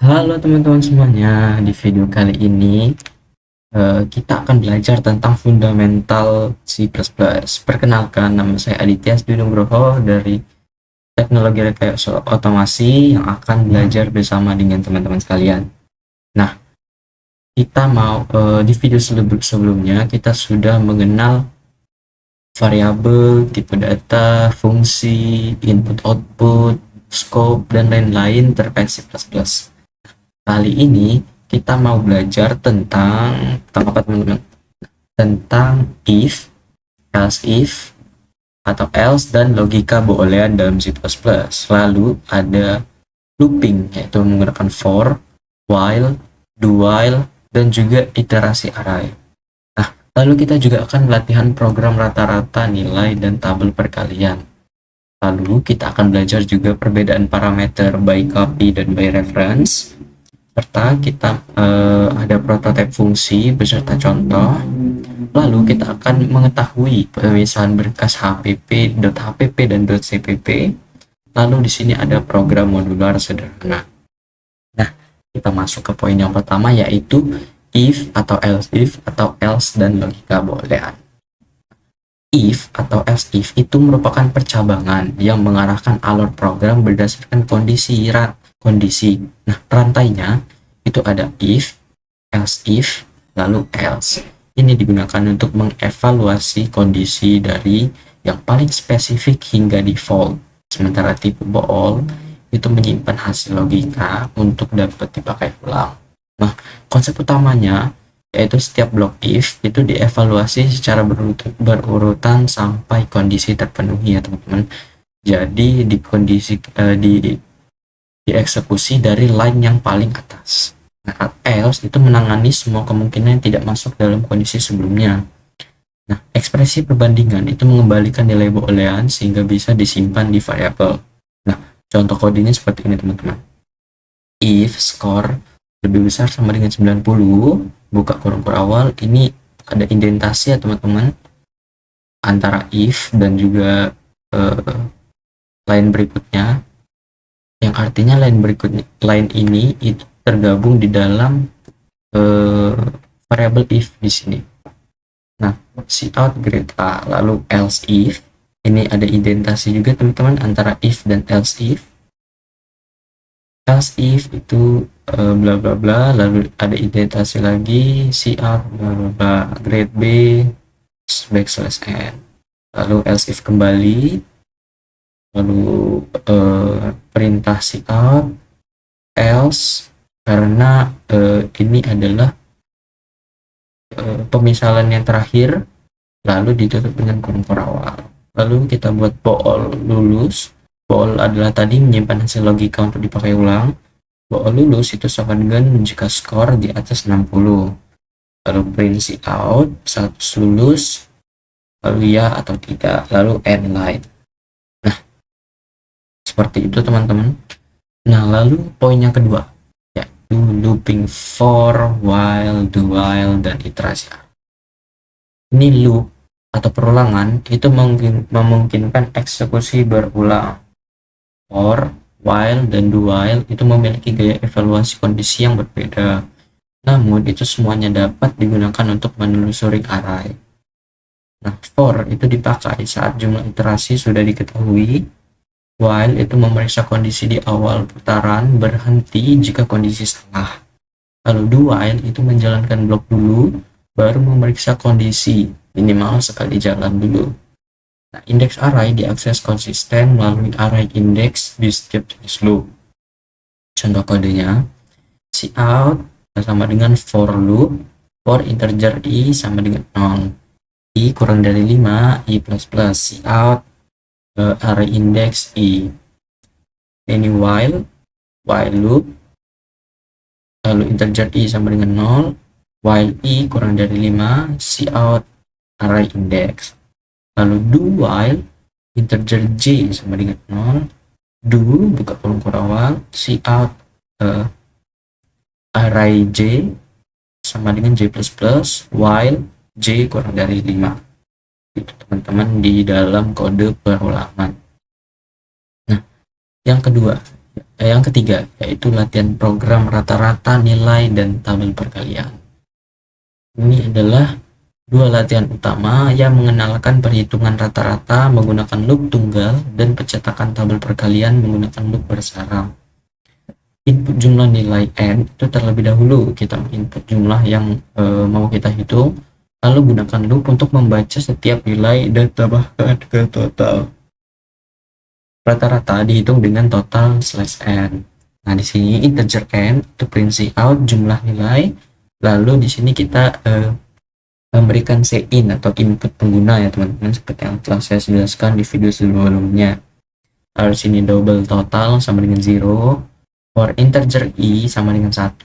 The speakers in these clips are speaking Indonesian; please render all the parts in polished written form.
Halo teman-teman semuanya, di video kali ini kita akan belajar tentang fundamental C++. Perkenalkan, nama saya Aditya Dwi Nugroho dari Teknologi Rekayasa Otomasi yang akan belajar bersama dengan teman-teman sekalian. Nah, kita mau di video sebelumnya kita sudah mengenal variabel, tipe data, fungsi, input-output, scope, dan lain-lain terkait C++. Kali ini kita mau belajar tentang apa teman-teman? Tentang if, else if, atau else dan logika boolean dalam C++. Lalu ada looping, yaitu menggunakan for, while, do while, dan juga iterasi array. Nah, lalu kita juga akan latihan program rata-rata nilai dan tabel perkalian. Lalu kita akan belajar juga perbedaan parameter by copy dan by reference, serta kita ada prototipe fungsi beserta contoh. Lalu kita akan mengetahui pemisahan berkas HPP, .hpp dan .cpp. Lalu di sini ada program modular sederhana. Nah, kita masuk ke poin yang pertama, yaitu if atau else dan logika boolean. If atau else if itu merupakan percabangan yang mengarahkan alur program berdasarkan kondisi. Nah, rantainya itu ada if, else if, lalu else. Ini digunakan untuk mengevaluasi kondisi dari yang paling spesifik hingga default. Sementara tipe bool itu menyimpan hasil logika untuk dapat dipakai ulang. Nah, konsep utamanya yaitu setiap blok if itu dievaluasi secara berurutan sampai kondisi terpenuhi ya teman-teman. Jadi dieksekusi dari line yang paling atas. Nah, else itu menangani semua kemungkinan yang tidak masuk dalam kondisi sebelumnya. Nah, ekspresi perbandingan itu mengembalikan nilai boolean sehingga bisa disimpan di variabel. Nah, contoh kodenya seperti ini teman-teman. If score lebih besar sama dengan 90, buka kurung awal, ini ada indentasi ya teman-teman antara if dan juga line berikutnya, yang artinya line ini itu tergabung di dalam variabel if di sini. Nah, cout grade A, lalu else if, ini ada indentasi juga teman-teman antara if dan else if. Else if itu bla bla bla, lalu ada indentasi lagi cout bla bla bla grade B backslash n, lalu else if kembali, lalu perintah cout else karena ini adalah pemisalan yang terakhir, lalu ditutup dengan kurung awal. Lalu kita buat bool lulus. Bool adalah tadi menyimpan hasil logika untuk dipakai ulang. Bool lulus itu sama dengan jika skor di atas 60. Lalu print out status lulus, lalu ya atau tidak, lalu end line. Nah, seperti itu teman-teman. Nah, lalu poin yang kedua, yaitu looping for, while, do while, dan iterasi. Ini loop atau perulangan itu memungkinkan eksekusi berulang. For, while, dan do while itu memiliki gaya evaluasi kondisi yang berbeda. Namun itu semuanya dapat digunakan untuk menelusuri array. Nah, for itu dipakai saat jumlah iterasi sudah diketahui. While itu memeriksa kondisi di awal putaran, berhenti jika kondisi salah. Lalu do while itu menjalankan blok dulu, baru memeriksa kondisi, minimal sekali jalan dulu. Nah, indeks array diakses konsisten melalui array index di setiap jenis loop. Contoh kodenya, cout sama dengan for loop, for integer i sama dengan 0, i kurang dari 5, i plus plus, cout array index i. Ini while loop, lalu integer i sama dengan 0, while i kurang dari 5, cout array index. Lalu do while integer j sama dengan 0, do buka kurung awal, cout array j sama dengan j plus plus, while j kurang dari 5. Itu teman-teman di dalam kode perulangan. Nah, yang kedua, yang ketiga yaitu latihan program rata-rata nilai dan tabel perkalian. Ini adalah dua latihan utama yang mengenalkan perhitungan rata-rata menggunakan loop tunggal dan pencetakan tabel perkalian menggunakan loop bersarang. Input jumlah nilai n itu terlebih dahulu kita input jumlah yang mau kita hitung, lalu gunakan loop untuk membaca setiap nilai dan tambahkan ke total. Rata-rata dihitung dengan total slash n. Nah, di sini integer n itu print out jumlah nilai, lalu di sini kita memberikan in atau input pengguna ya teman-teman, seperti yang telah saya jelaskan di video sebelumnya. Lalu sini double total sama dengan 0, for integer i sama dengan 1,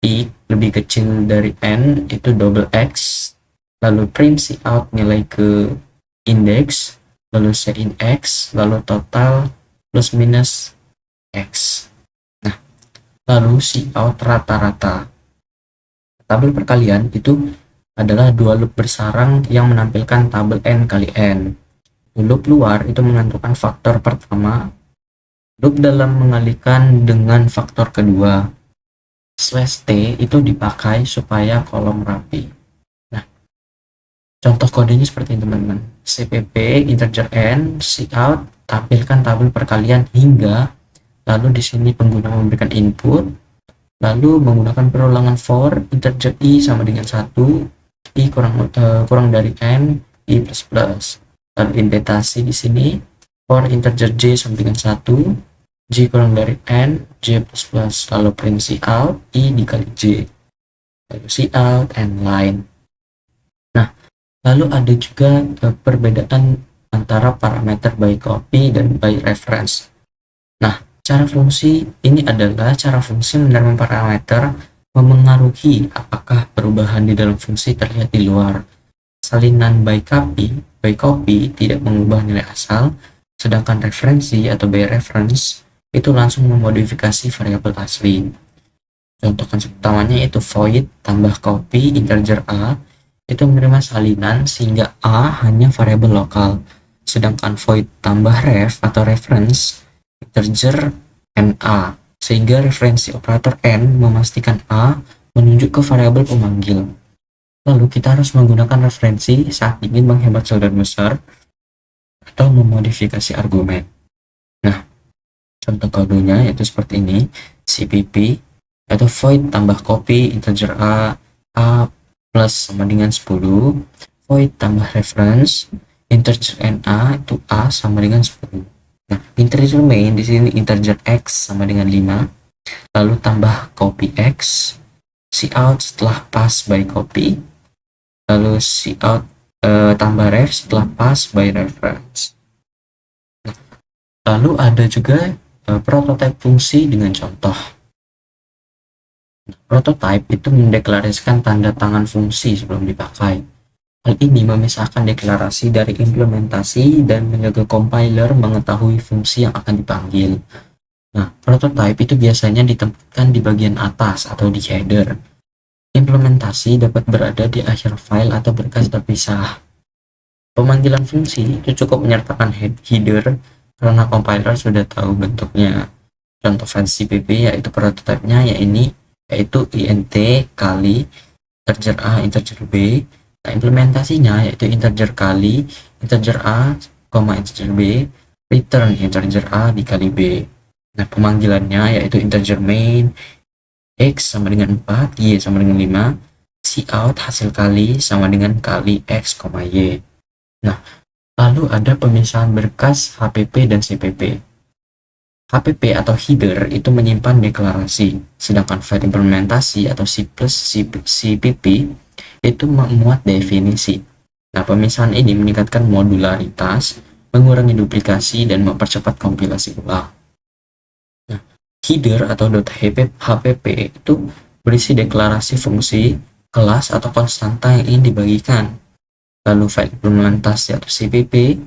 i lebih kecil dari n itu double x, lalu print out nilai ke index, lalu in x, lalu total plus minus x. Nah, lalu out rata-rata. Tabel perkalian itu adalah dua loop bersarang yang menampilkan tabel n kali n. Loop luar itu menentukan faktor pertama, loop dalam mengalihkan dengan faktor kedua. Slash t itu dipakai supaya kolom rapi. Nah, contoh kodenya seperti ini teman-teman. CPP integer n, cout tampilkan tabel perkalian hingga, lalu di sini pengguna memberikan input, lalu menggunakan perulangan for integer i sama dengan 1, i kurang dari n, i plus plus. Lalu indentasi di sini for integer j sama dengan 1, j kurang dari n, j plus plus. Lalu print out i dikali j, lalu out and line. Nah, lalu ada juga perbedaan antara parameter by copy dan by reference. Nah, cara fungsi ini adalah cara fungsi menerima parameter memengaruhi apakah perubahan di dalam fungsi terlihat di luar. Salinan by copy tidak mengubah nilai asal, sedangkan referensi atau by reference itu langsung memodifikasi variabel asli. Contoh konsep utamanya itu void tambah copy integer a itu menerima salinan sehingga a hanya variabel lokal, sedangkan void tambah ref atau reference integer na sehingga referensi operator n memastikan a menunjuk ke variabel pemanggil. Lalu kita harus menggunakan referensi saat ingin menghemat sel dan besar atau memodifikasi argumen. Nah, contoh kodenya yaitu seperti ini. CPP yaitu void tambah copy integer a plus sama dengan 10, void tambah reference integer na itu a sama dengan 10. Nah, integer main di sini integer x sama dengan 5, lalu tambah copy x, cout setelah pass by copy, lalu cout tambah ref setelah pass by reference. Nah, lalu ada juga prototype fungsi dengan contoh. Prototype itu mendeklarasikan tanda tangan fungsi sebelum dipakai. Hal ini memisahkan deklarasi dari implementasi dan menjaga compiler mengetahui fungsi yang akan dipanggil. Nah, prototype itu biasanya ditempatkan di bagian atas atau di header. Implementasi dapat berada di akhir file atau berkas terpisah. Pemanggilan fungsi itu cukup menyertakan header karena compiler sudah tahu bentuknya. Contoh file CPP yaitu prototype-nya yaitu int kali integer a integer b. Nah, implementasinya yaitu integer kali integer a, integer b, return integer a dikali b. Nah, pemanggilannya yaitu integer main x sama dengan 4, y sama dengan 5, cout hasil kali sama dengan kali x, y. Nah, lalu ada pemisahan berkas HPP dan CPP. HPP atau header itu menyimpan deklarasi, sedangkan file implementasi atau CPP itu memuat definisi. Nah, pemisahan ini meningkatkan modularitas, mengurangi duplikasi, dan mempercepat kompilasi ulang. Nah, header atau .hpp itu berisi deklarasi fungsi, kelas, atau konstanta yang ingin dibagikan. Lalu file implementasi atau CPP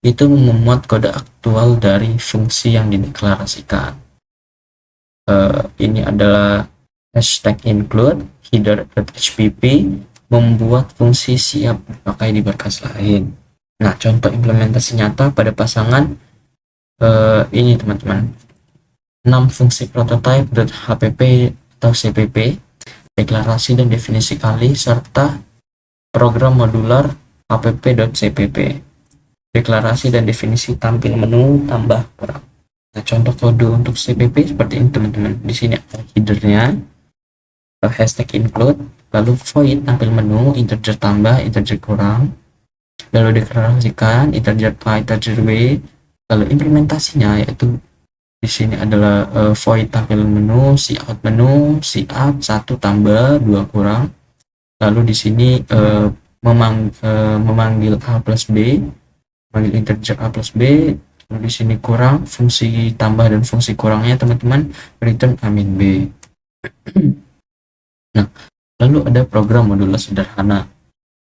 itu memuat kode aktual dari fungsi yang dideklarasikan. Ini adalah hashtag include header.hpp membuat fungsi siap dipakai di berkas lain. Nah, contoh implementasi nyata pada pasangan ini teman-teman. 6 fungsi prototype.hpp atau CPP, deklarasi dan definisi kali, serta program modular app.cpp, deklarasi dan definisi tampil menu tambah kurang. Nah, contoh kode untuk CPP seperti ini teman-teman. Di sini ada headernya, hashtag include, lalu void tampil menu, integer tambah, integer kurang, lalu deklarasikan integer a, integer b, lalu implementasinya yaitu di sini adalah void tampil menu, cout satu tambah, dua kurang, lalu di sini memanggil a plus b, memanggil integer a plus b, lalu di sini kurang, fungsi tambah dan fungsi kurangnya teman-teman return a min b. Nah, lalu ada program modular sederhana.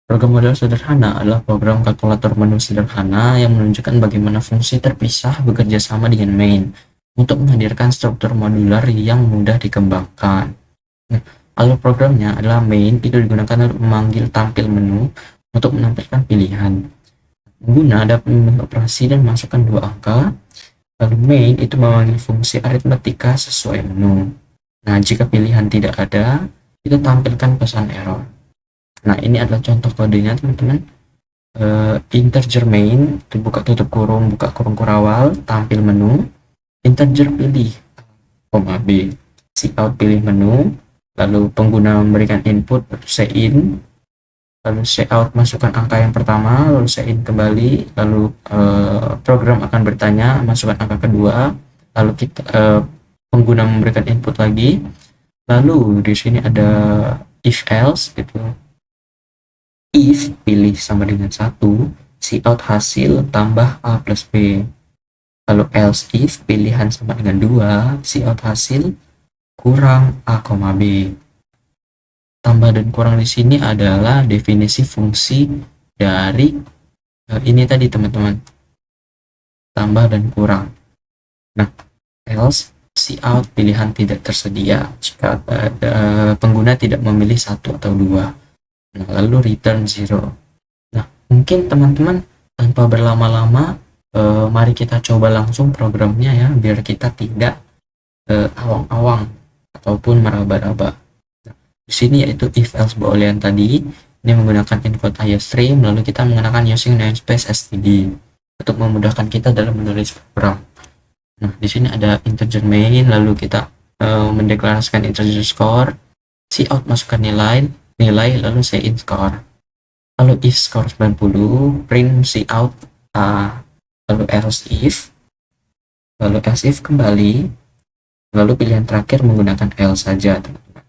Program modular sederhana adalah program kalkulator menu sederhana yang menunjukkan bagaimana fungsi terpisah bekerja sama dengan main untuk menghadirkan struktur modular yang mudah dikembangkan. Nah, alur programnya adalah main itu digunakan untuk memanggil tampil menu untuk menampilkan pilihan. Pengguna dapat membentuk operasi dan masukkan dua angka, lalu main itu memanggil fungsi aritmatika sesuai menu. Nah, jika pilihan tidak ada, kita tampilkan pesan error. Nah, ini adalah contoh kodenya teman-teman. Integer main itu buka tutup kurung, buka kurung kurawal, tampil menu, integer pilih koma b, cout pilih menu, lalu pengguna memberikan input in, lalu cout masukkan angka yang pertama, lalu in kembali, lalu program akan bertanya masukkan angka kedua, lalu kita pengguna memberikan input lagi, lalu di sini ada if else gitu. If pilih sama dengan 1, cout hasil tambah A plus B. Lalu else if pilihan sama dengan 2, cout hasil kurang A, B. Tambah dan kurang di sini adalah definisi fungsi dari ini tadi teman-teman. Tambah dan kurang. Nah, else cout pilihan tidak tersedia jika pengguna tidak memilih 1 atau 2. Nah, lalu return 0. Nah, mungkin teman-teman tanpa berlama-lama, mari kita coba langsung programnya ya, biar kita tidak awang-awang ataupun meraba-raba. Nah, di sini yaitu if else boolean tadi, ini menggunakan input IOStream, lalu kita menggunakan using namespace std untuk memudahkan kita dalam menulis program. Nah, di sini ada integer main, lalu kita mendeklarasikan integer score, cout masukkan nilai, lalu in score. Lalu if score 90, print cout A, lalu else if, lalu else if kembali, lalu pilihan terakhir menggunakan else saja teman-teman.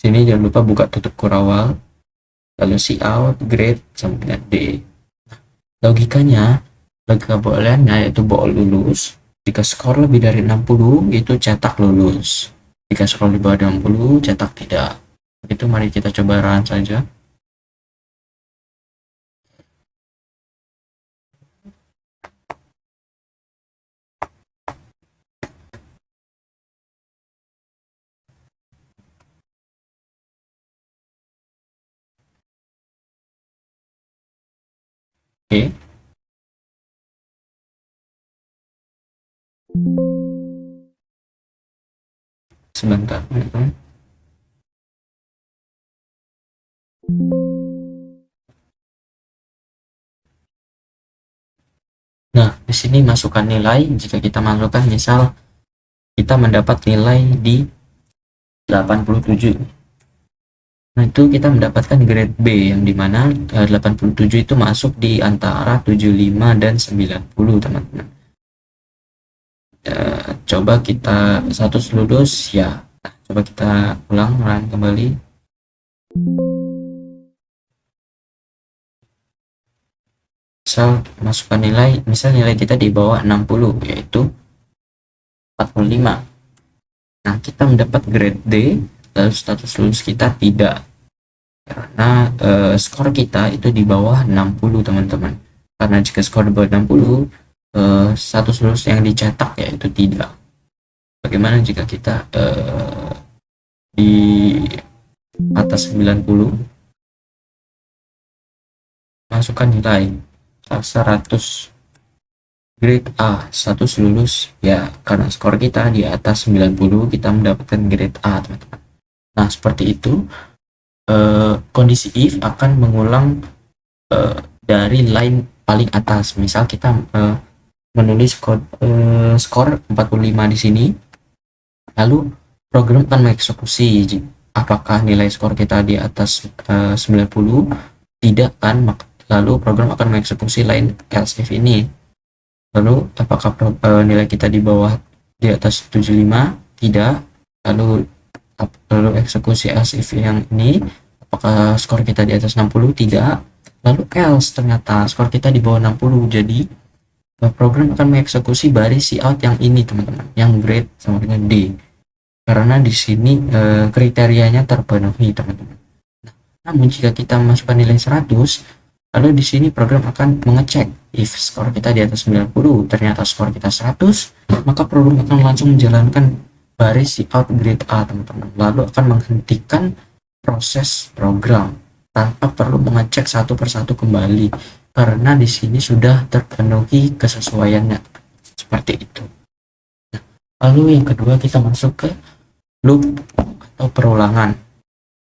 Sini jangan lupa buka tutup kurawal, lalu cout grade sama dengan D. Logikanya, logika booleannya yaitu bool lulus. Jika skor lebih dari 60 itu cetak lulus. Jika skor di bawah 60 cetak tidak. Itu mari kita coba run saja. Oke. Sebentar. Nah, di sini masukkan nilai. Jika kita masukkan misal kita mendapat nilai di 87. Nah, itu kita mendapatkan grade B yang dimana 87 itu masuk di antara 75 dan 90 teman-teman. Coba kita status lulus ya. Nah, coba kita ulang run kembali. Misal masukkan nilai, misal nilai kita di bawah 60 yaitu 45. Nah, kita mendapat grade D, lalu status lulus kita tidak, karena skor kita itu di bawah 60 teman-teman. Karena jika skor di bawah 60, status lulus yang dicetak yaitu tidak. Bagaimana jika kita di atas 90, masukkan nilai 100, grade A, status lulus. Ya, karena skor kita di atas 90, kita mendapatkan grade A, teman-teman. Nah, seperti itu. Kondisi if akan mengulang dari line paling atas. Misal kita menulis skor 45 di sini, lalu program akan mengeksekusi apakah nilai skor kita di atas 90. Tidak kan, lalu program akan mengeksekusi line else if ini. Lalu apakah nilai kita di bawah di atas 75? Tidak. Lalu eksekusi else if yang ini, apakah skor kita di atas 60? Tidak. Lalu else ternyata skor kita di bawah 60, jadi program akan mengeksekusi baris cout yang ini, teman-teman, yang grade sama dengan D, karena di sini kriterianya terpenuhi, teman-teman. Namun jika kita masukkan nilai 100, lalu di sini program akan mengecek if skor kita di atas 90, ternyata skor kita 100, maka program akan langsung menjalankan baris cout grade A, teman-teman, lalu akan menghentikan proses program tanpa perlu mengecek satu persatu kembali, karena di sini sudah terpenuhi kesesuaiannya, seperti itu. Nah, lalu yang kedua kita masuk ke loop atau perulangan.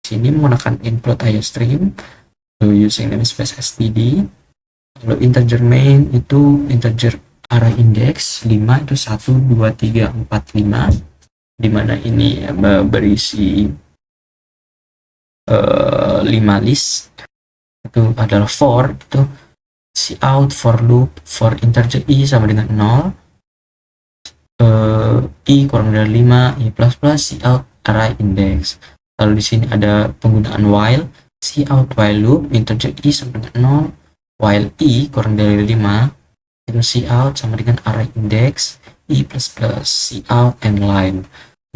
Di sini menggunakan input IOStream, lalu using namespace std, lalu integer main itu integer array index 5 itu 1 2 3 4 5, dimana ini berisi 5 list. Itu adalah for, itu cout for loop for integer i sama dengan 0, i kurang dari 5, i plus plus cout array index. Lalu di sini ada penggunaan while, cout while loop integer i sama dengan 0, while i kurang dari 5, itu cout sama dengan array index i plus plus cout and line.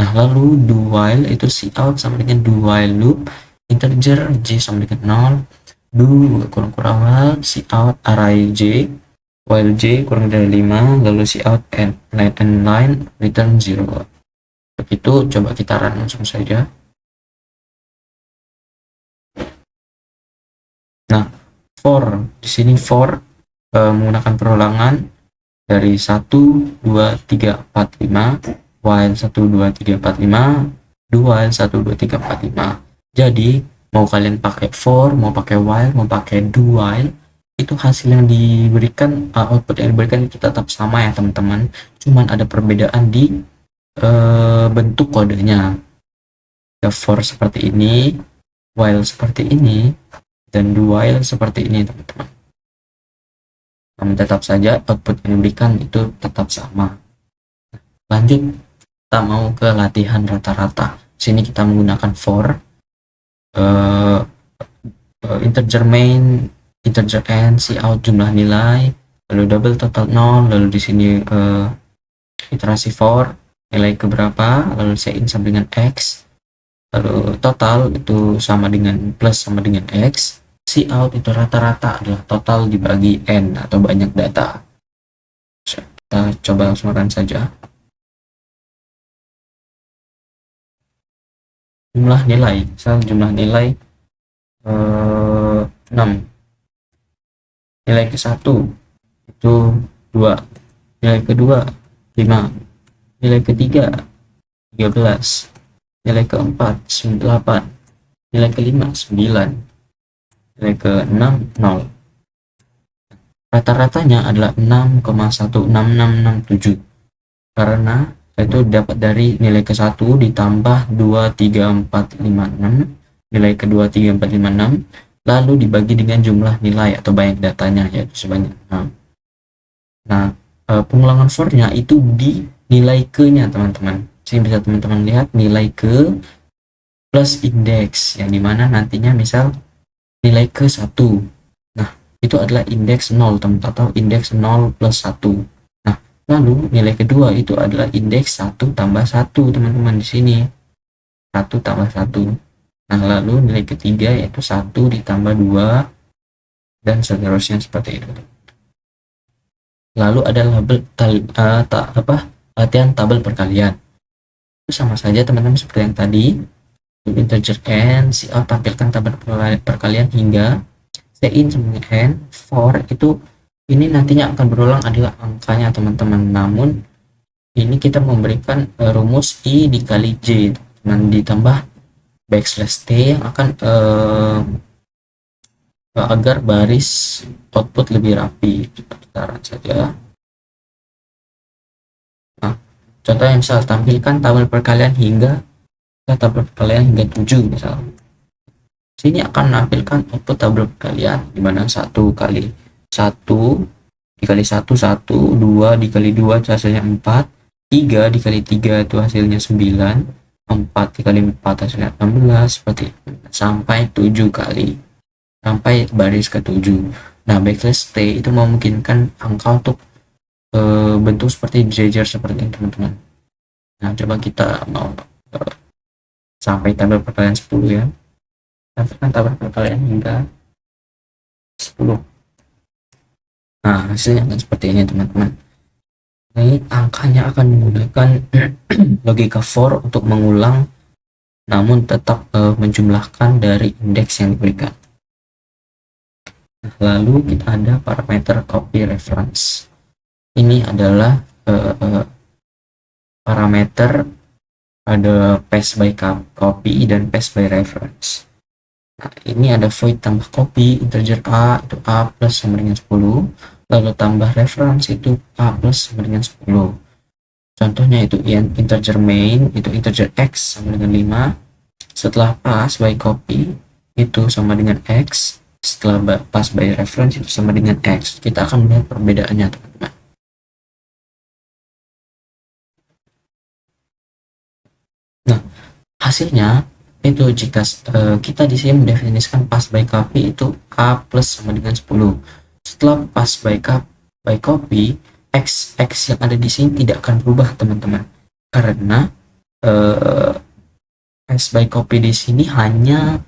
Nah, lalu do while itu cout sama dengan do while loop integer j sama dengan 0, do kurang while cout array j, while j kurang dari 5, lalu cout and line return 0. Begitu, coba kita run langsung saja. Nah, for di sini for menggunakan perulangan dari 1 2 3 4 5, while 1 2 3 4 5, do while 1 2 3 4 5. Jadi mau kalian pakai for, mau pakai while, mau pakai do while, itu hasil yang diberikan, output yang diberikan itu tetap sama ya, teman-teman. Cuman ada perbedaan di bentuk kodenya. Ya, for seperti ini, while seperti ini, dan do while seperti ini, teman-teman. Namun tetap saja output yang diberikan itu tetap sama. Lanjut, kita mau ke latihan rata-rata. Sini kita menggunakan for, integer main, integer n, cout jumlah nilai, lalu double total 0, lalu di sini iterasi for nilai keberapa, lalu in sama dengan x, lalu total itu sama dengan plus sama dengan x, cout itu rata-rata adalah total dibagi n atau banyak data. Kita coba langsung run saja. Jumlah nilai, misal jumlah nilai 6, nilai ke-1 itu 2, nilai kedua 5, nilai ketiga 13, nilai keempat 8, nilai kelima 9, nilai ke-6 0. Rata-ratanya adalah 6,16667 karena itu dapat dari nilai ke-1 ditambah 2 3 4 5 6, nilai ke-2 3 4 5 6, lalu dibagi dengan jumlah nilai atau banyak datanya, yaitu sebanyak 6. Nah, pengulangan for-nya itu di nilai ke-nya, teman-teman. Sini bisa teman-teman lihat nilai ke plus indeks, yang dimana nantinya misal nilai ke-1. Nah, itu adalah indeks 0, teman-teman, atau indeks 0 plus 1. Nah, lalu nilai kedua itu adalah indeks 1 tambah 1, teman-teman, di sini. 1 tambah 1. Nah, lalu nilai ketiga yaitu 1 ditambah 2, dan seterusnya seperti itu. Lalu ada latihan tabel perkalian. Itu sama saja, teman-teman, seperti yang tadi. Integer n, cout tampilkan tabel perkalian hingga in sama dengan n, for itu Ini nantinya akan berulang adalah angkanya teman-teman, namun ini kita memberikan rumus I dikali J teman, ditambah backslash T yang akan agar baris output lebih rapi. Kita run saja. Nah, contohnya misal tampilkan tabel perkalian hingga tabel perkalian hingga 7 misal. Sini akan menampilkan output tabel perkalian di mana 1 kali 1 dikali 1 1, 2 dikali 2 itu hasilnya 4, 3 dikali 3 itu hasilnya 9, 4 dikali 4 hasilnya 16, seperti itu. Sampai 7 kali, sampai baris ke-7. Nah, backslash T itu memungkinkan angka untuk bentuk seperti jajar seperti ini teman-teman. Nah, coba kita mau sampai tabel perkalian 10 ya. Sampaikan tabel perkalian hingga 10. Nah, hasilnya akan seperti ini teman-teman. Ini angkanya akan menggunakan logika for untuk mengulang, namun tetap menjumlahkan dari indeks yang diberikan. Nah, lalu kita ada parameter copy reference. Ini adalah parameter ada paste by copy dan paste by reference. Nah, ini ada void tambah copy integer a itu a plus sama dengan 10, lalu tambah reference itu a plus sama dengan 10. Contohnya itu integer main itu integer x sama dengan 5, setelah pass by copy itu sama dengan x, setelah pass by reference itu sama dengan x. Kita akan melihat perbedaannya teman-teman. Nah, hasilnya itu jika kita di sini mendefinisikan pass by copy itu a plus sama dengan 10. Setelah pass by copy, x yang ada di sini tidak akan berubah teman-teman, karena pass by copy di sini hanya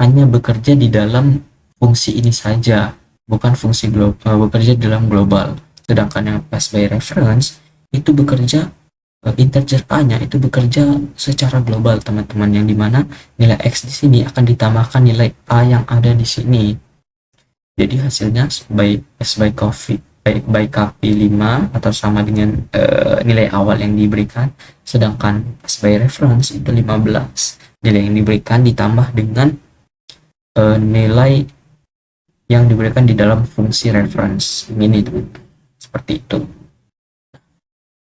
bekerja di dalam fungsi ini saja, bukan fungsi bekerja dalam global. Sedangkan yang pass by reference itu bekerja integer a-nya itu bekerja secara global teman-teman, yang dimana nilai x di sini akan ditambahkan nilai a yang ada di sini. Jadi hasilnya by copy 5 atau sama dengan nilai awal yang diberikan, sedangkan by reference itu 15. Nilai yang diberikan ditambah dengan nilai yang diberikan di dalam fungsi reference ini teman-teman. Seperti itu.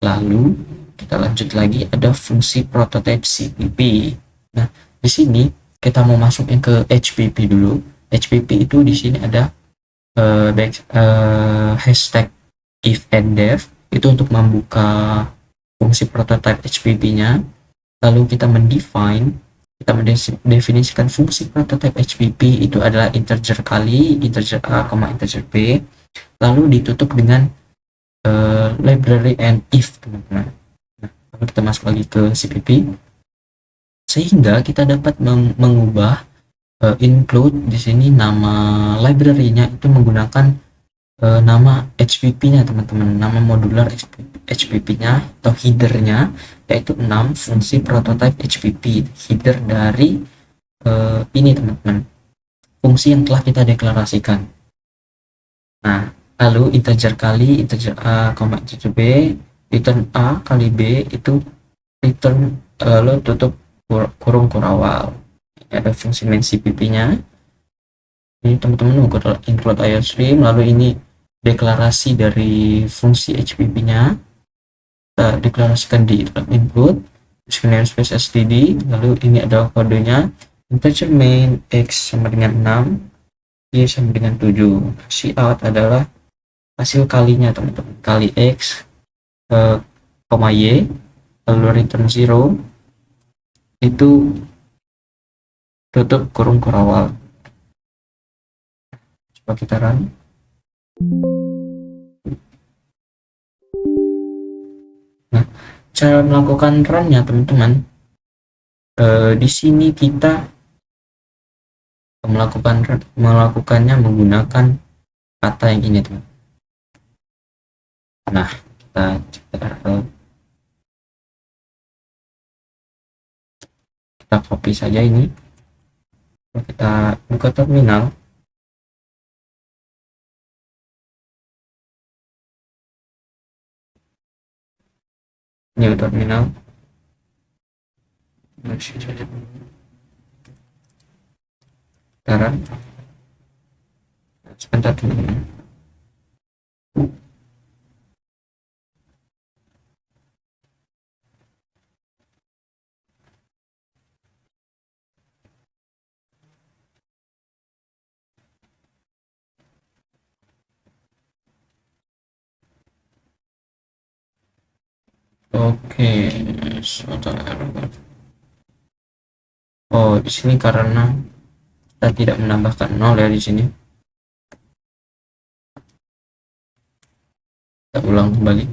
Lalu kita lanjut lagi, ada fungsi prototype CPP. Nah, di sini kita mau masukin ke HPP dulu. HPP itu di sini ada hashtag if and def itu untuk membuka fungsi prototype HPP-nya. Lalu kita mendefinisikan fungsi prototype HPP itu adalah integer kali integer a, integer b, lalu ditutup dengan library and if teman-teman. Nah, lalu kita masuk lagi ke CPP sehingga kita dapat mengubah include di sini nama library-nya itu menggunakan nama HPP-nya teman-teman, nama modular HPP-nya atau header-nya, yaitu 6 fungsi prototype HPP, header dari ini teman-teman, fungsi yang telah kita deklarasikan. Nah, lalu integer kali integer a, integer b, return a kali b itu return, lalu tutup kurung kurawal. Ini ada fungsi main CPP-nya. Ini teman-teman include IOStream, lalu ini deklarasi dari fungsi HPP-nya. Kita deklarasikan di dalam input, namespace std, lalu ini ada kodenya integer main x sama dengan 6, y sama dengan 7. Cout adalah hasil kalinya teman-teman, kali x koma y, lalu return 0 itu tutup kurung kurawal. Coba kita run. Nah, cara melakukan run-nya teman-teman, di sini kita melakukannya menggunakan kata yang ini teman. Nah, kita copy saja ini, kita buka terminal. New terminal. Masih saja sekarang, sebentar teman-teman. Oke, sebentar. Oh, di sini karena kita tidak menambahkan nol ya di sini. Kita ulang kembali.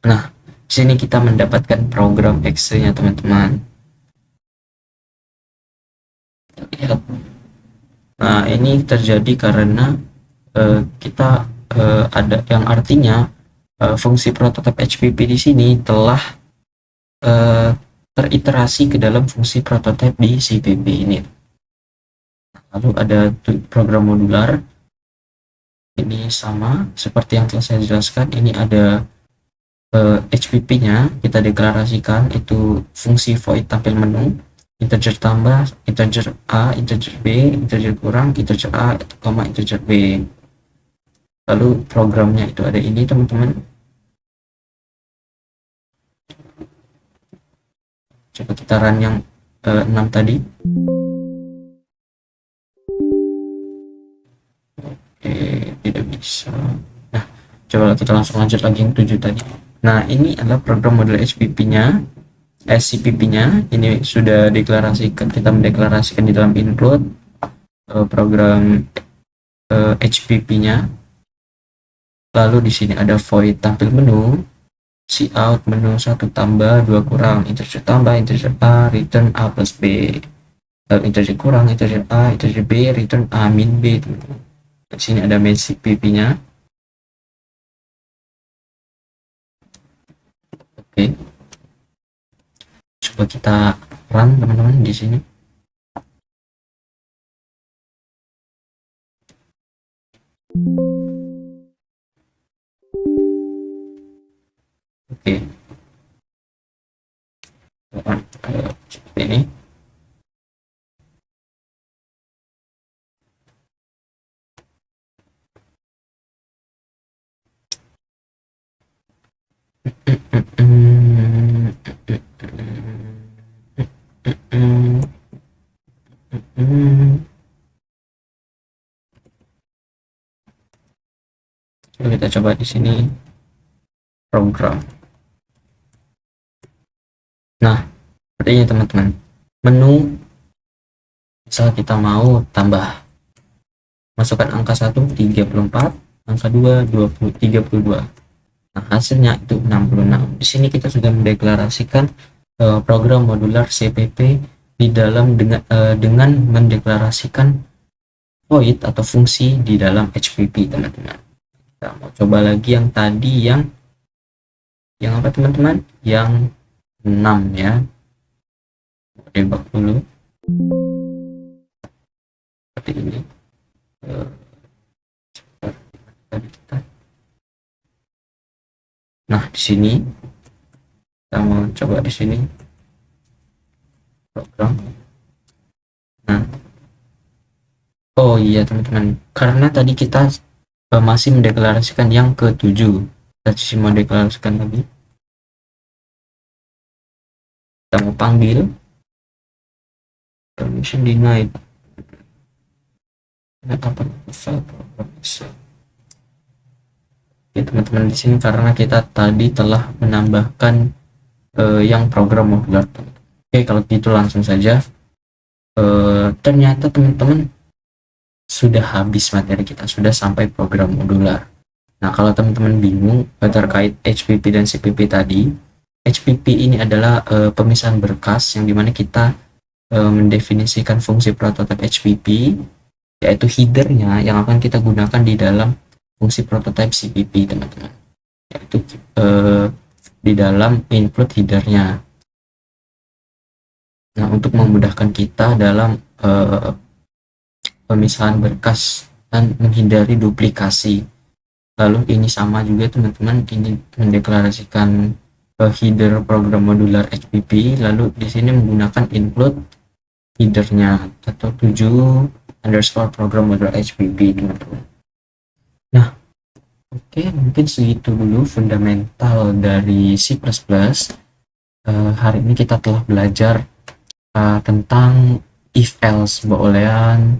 Nah, di sini kita mendapatkan program exe-nya teman-teman. Kita lihat. Nah, ini terjadi karena kita ada yang artinya fungsi prototipe HPP di sini telah uh, teriterasi ke dalam fungsi prototipe di CPP ini. Lalu ada program modular. Ini sama seperti yang telah saya jelaskan. Ini ada HPP-nya kita deklarasikan itu fungsi void tampil menu, integer tambah, integer A, integer B, integer kurang, integer A, koma integer B. Lalu programnya itu ada ini teman-teman. Coba kita run yang 6 tadi. Oke, tidak bisa. Nah, coba kita langsung lanjut lagi yang 7 tadi. Nah, ini adalah program model HPP-nya, SCPP-nya. Ini sudah deklarasikan, kita mendeklarasikan di dalam include program HPP-nya. Lalu di sini ada void tampil menu, cout menu 1 tambah 2 kurang, integer tambah, integer A, return A plus B. Lalu integer kurang, integer A, integer B, return A min B. Di sini ada main CPP-nya. Oke. Coba kita run teman-teman di sini. Oke. Seperti ini. Kita coba di sini program. Nah, seperti ini teman-teman. Menu misal kita mau tambah, masukkan angka 1 34, angka 2 20 32. Nah, hasilnya itu 66. Di sini kita sudah mendeklarasikan program modular CPP di dalam dengan mendeklarasikan void atau fungsi di dalam HPP teman-teman. Kita mau coba lagi yang tadi yang apa teman-teman? Yang 6 ya. Debug dulu. Seperti ini. Nah, di sini kita mau coba di sini program. Nah, oh iya teman-teman, karena tadi kita masih mendeklarasikan yang ke-7. Kita mau deklarasikan lagi. Kita mau panggil permission denied. Apa ya teman-teman, di sini karena kita tadi telah menambahkan yang program modular. Oke, kalau gitu langsung saja. Ternyata teman-teman sudah habis materi kita, sudah sampai program modular. Nah, kalau teman-teman bingung terkait HPP dan CPP tadi, HPP ini adalah pemisahan berkas yang dimana kita mendefinisikan fungsi prototipe HPP, yaitu headernya yang akan kita gunakan di dalam fungsi prototipe CPP teman-teman, yaitu di dalam include headernya. Nah, untuk memudahkan kita dalam pemisahan berkas dan menghindari duplikasi. Lalu ini sama juga teman-teman, ini mendeklarasikan header program modular HPP, lalu di sini menggunakan include headernya atau 7_program modular HPP teman-teman. Nah, oke, mungkin segitu dulu fundamental dari C++. Hari ini kita telah belajar tentang if else boolean.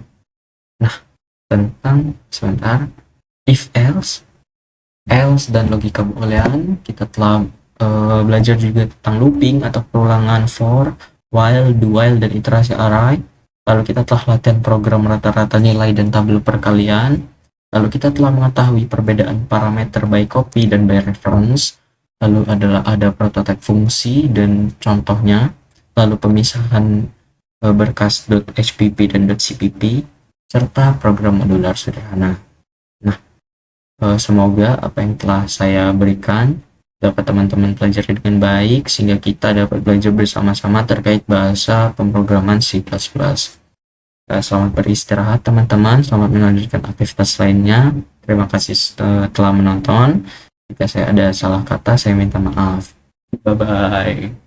Nah, tentang sebentar if else dan logika boolean. Kita telah belajar juga tentang looping atau perulangan for, while, do while, dan iterasi array. Lalu kita telah latihan program rata-rata nilai dan tabel perkalian. Lalu kita telah mengetahui perbedaan parameter by copy dan by reference. Lalu ada prototipe fungsi dan contohnya. Lalu pemisahan berkas .hpp dan .cpp serta program modular sederhana. Nah, semoga apa yang telah saya berikan dapat teman-teman pelajari dengan baik sehingga kita dapat belajar bersama-sama terkait bahasa pemrograman C++. Selamat beristirahat teman-teman, selamat melanjutkan aktivitas lainnya. Terima kasih telah menonton. Jika saya ada salah kata, saya minta maaf. Bye-bye.